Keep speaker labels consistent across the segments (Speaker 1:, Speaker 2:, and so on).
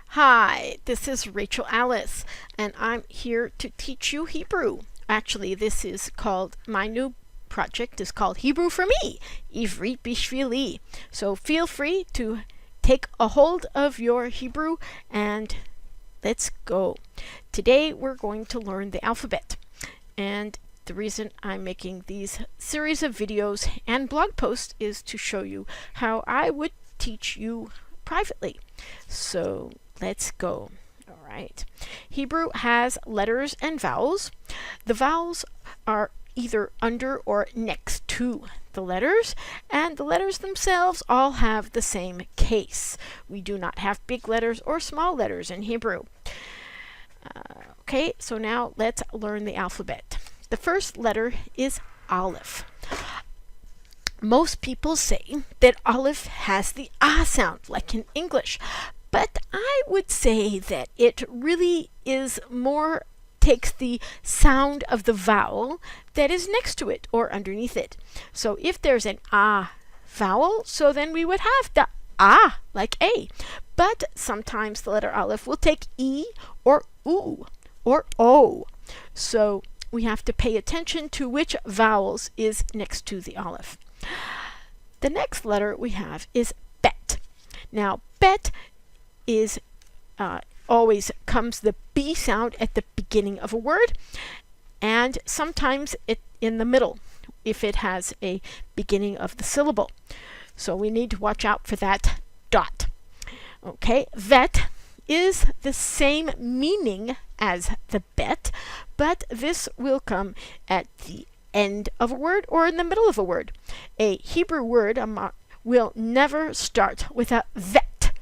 Speaker 1: Hi, this is Rachael Alice, and I'm here to teach you Hebrew. Actually, this is called, my new project is called Hebrew for Me, עברית בשבילי. So feel free to take a hold of your Hebrew and let's go. Today we're going to learn the alphabet. And the reason I'm making these series of videos and blog posts is to show you how I would teach you privately. So let's go. All right. Hebrew has letters and vowels. The vowels are either under or next to the letters, and the letters themselves all have the same case. We do not have big letters or small letters in Hebrew. Okay, so now let's learn the alphabet. The first letter is Aleph. Most people say that Aleph has the ah sound, like in English, but I would say that it really is more takes the sound of the vowel that is next to it or underneath it. So if there's an ah vowel, so then we would have the ah like a. But sometimes the letter Aleph will take e or u or o. So we have to pay attention to which vowels is next to the Aleph. The next letter we have is bet. Now bet is always comes the B sound at the beginning of a word, and sometimes it in the middle if it has a beginning of the syllable. So we need to watch out for that dot. Okay, vet is the same meaning as the bet, but this will come at the end of a word or in the middle of a word. A Hebrew word will never start with a vet.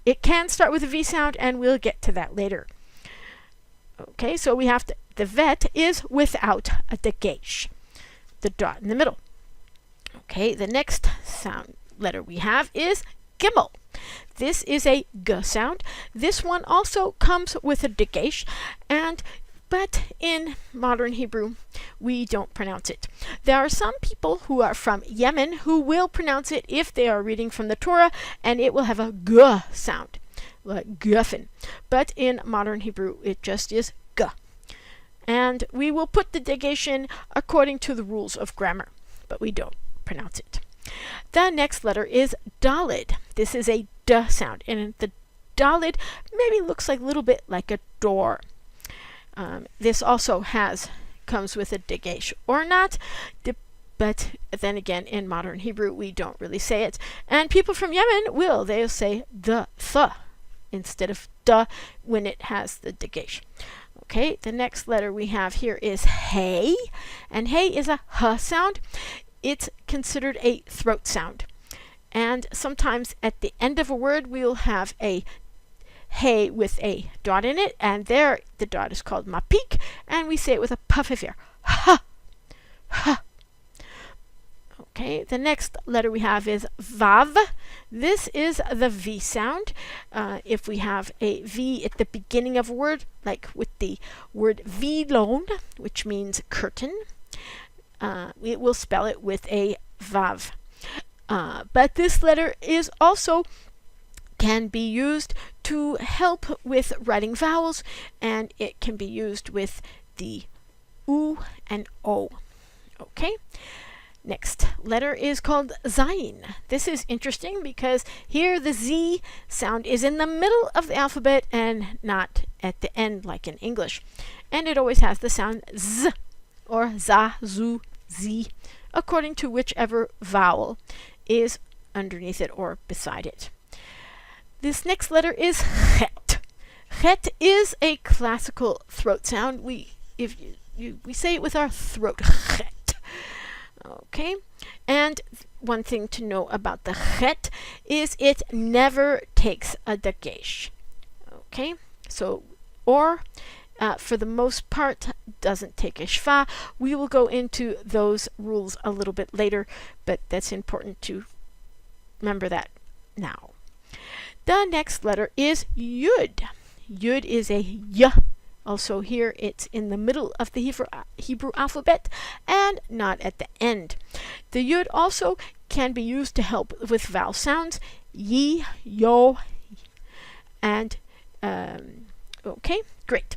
Speaker 1: It can start with a V sound, and we'll get to that later. Okay, so we have to, the vet is without a dagesh, the dot in the middle. Okay, the next sound letter we have is gimel. This is a g sound. This one also comes with a dagesh, but in modern Hebrew, we don't pronounce it. There are some people who are from Yemen who will pronounce it if they are reading from the Torah, and it will have a g sound, like guffin. But in modern Hebrew, it just is g. And we will put the dagesh in according to the rules of grammar, but we don't pronounce it. The next letter is dalid. This is a d sound, and the dalid maybe looks like a little bit like a door. This also comes with a dagesh or not, but then again in modern Hebrew we don't really say it, and people from Yemen they'll say the th instead of duh when it has the dagesh. Okay, the next letter we have here is hey, and hey is a h sound. It's considered a throat sound, and sometimes at the end of a word we'll have a hey with a dot in it, and there the dot is called mapik, and we say it with a puff of air. Ha! Ha! Okay, the next letter we have is vav. This is the V sound. If we have a V at the beginning of a word, like with the word vilon, which means curtain, it will spell it with a vav. But this letter is also can be used to help with writing vowels, and it can be used with the U and O. Okay, next letter is called zayin. This is interesting because here the Z sound is in the middle of the alphabet and not at the end like in English, and it always has the sound Z or za, zu, Z, according to whichever vowel is underneath it or beside it. This next letter is chet. Chet is a classical throat sound. We say it with our throat, chet. Okay, and one thing to know about the chet is it never takes a dagesh. Okay, so for the most part doesn't take a shva. We will go into those rules a little bit later, but that's important to remember that now. The next letter is yud. Yud is a y. Also here it's in the middle of the Hebrew alphabet and not at the end. The yud also can be used to help with vowel sounds. Yi, yo, And okay, great.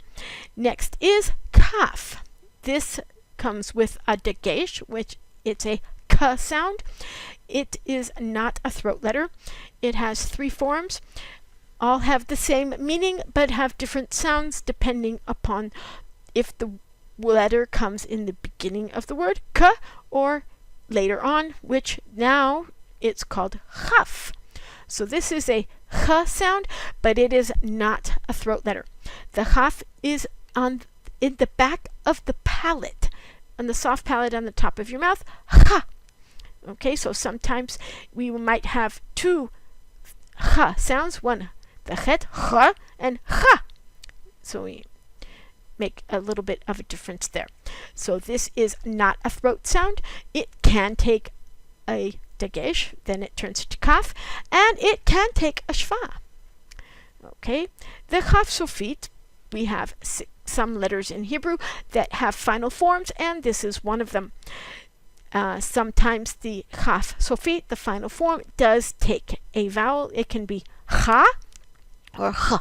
Speaker 1: Next is kaf. This comes with a dagesh, which it's a k sound. It is not a throat letter. It has 3 forms. All have the same meaning, but have different sounds depending upon if the letter comes in the beginning of the word, k, or later on, which now it's called chaf. So this is a ch sound, but it is not a throat letter. The chaf is in the back of the palate, on the soft palate on the top of your mouth. Ha. Okay, so sometimes we might have 2 ch sounds, one the chet, ch, and cha. So we make a little bit of a difference there. So this is not a throat sound. It can take a dagesh, then it turns to kaf, and it can take a shva. Okay, the chaf sofit, we have some letters in Hebrew that have final forms, and this is one of them. Sometimes the chaf sofit, the final form, does take a vowel. It can be cha or ch.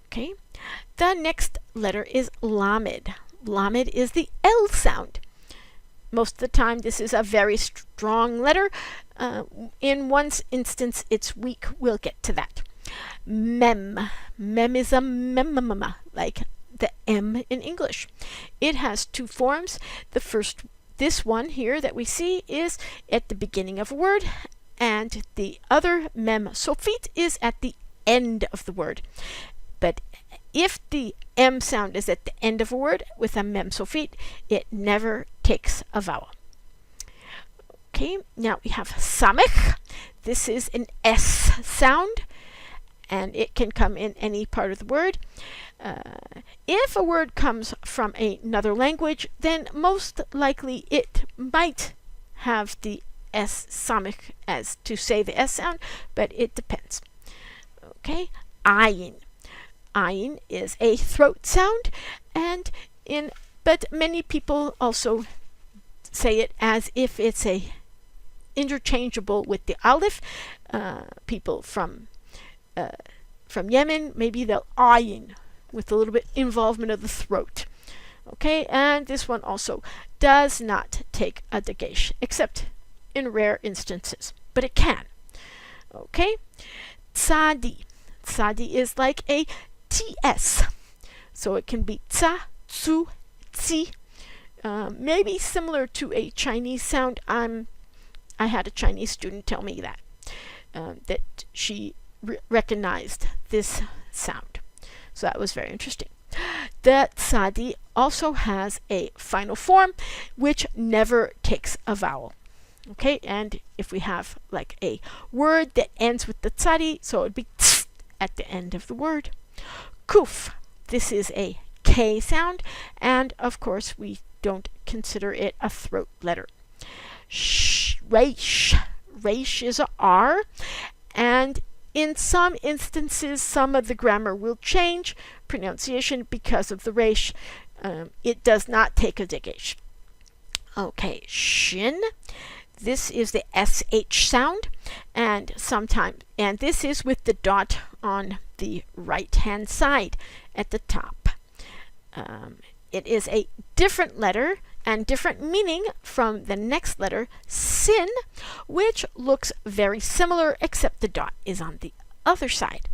Speaker 1: Okay, the next letter is lamed. Lamed is the L sound. Most of the time this is a very strong letter. In one instance it's weak. We'll get to that. Mem. Mem is a mem, like the M in English. It has 2 forms. The first, this one here that we see, is at the beginning of a word, and the other mem sofit is at the end of the word. But if the M sound is at the end of a word with a mem sofit, it never takes a vowel. Okay, now we have samech. This is an S sound, and it can come in any part of the word. If a word comes from another language, then most likely it might have the S samech as to say the S sound, but it depends. Okay, ayin. Ayin is a throat sound, but many people also say it as if it's interchangeable with the aleph. People from Yemen, maybe they'll ayin with a little bit involvement of the throat. Okay, and this one also does not take a dagesh, except in rare instances, but it can. Okay, tzadi. Tzadi is like a TS, so it can be tsa, tsu, tsi, maybe similar to a Chinese sound. I had a Chinese student tell me that she recognized this sound, so that was very interesting. The tzadi also has a final form which never takes a vowel. Okay, and if we have like a word that ends with the tzadi, so it would be tss at the end of the word. Kuf, this is a K sound, and of course we don't consider it a throat letter. Reish. Reish is a R, and in some instances some of the grammar will change pronunciation because of the reish. It does not take a dagesh. Okay, shin. This is the SH sound, and this is with the dot on the right hand side at the top. It is a different letter and different meaning from the next letter, sin, which looks very similar except the dot is on the other side.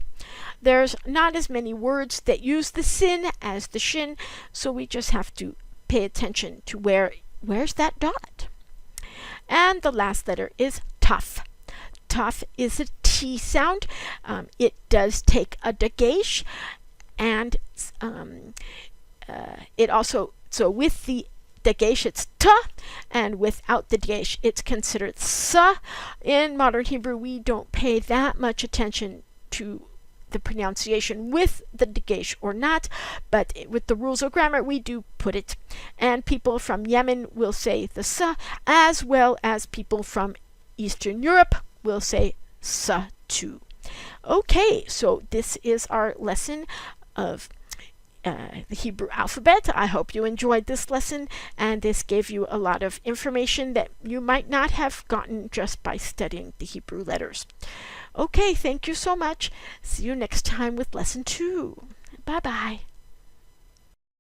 Speaker 1: There's not as many words that use the sin as the shin, so we just have to pay attention to where's that dot. And the last letter is taf. Taf is a T sound. It does take a dagesh, and it also, so with the dagesh it's ta, and without the dagesh it's considered sa. In modern Hebrew we don't pay that much attention to the pronunciation with the dagesh or not, but with the rules of grammar we do put it, and people from Yemen will say the sa, as well as people from Eastern Europe will say sa too. Okay, so this is our lesson of the Hebrew alphabet. I hope you enjoyed this lesson, and this gave you a lot of information that you might not have gotten just by studying the Hebrew letters. Okay, thank you so much. See you next time with lesson 2. Bye bye.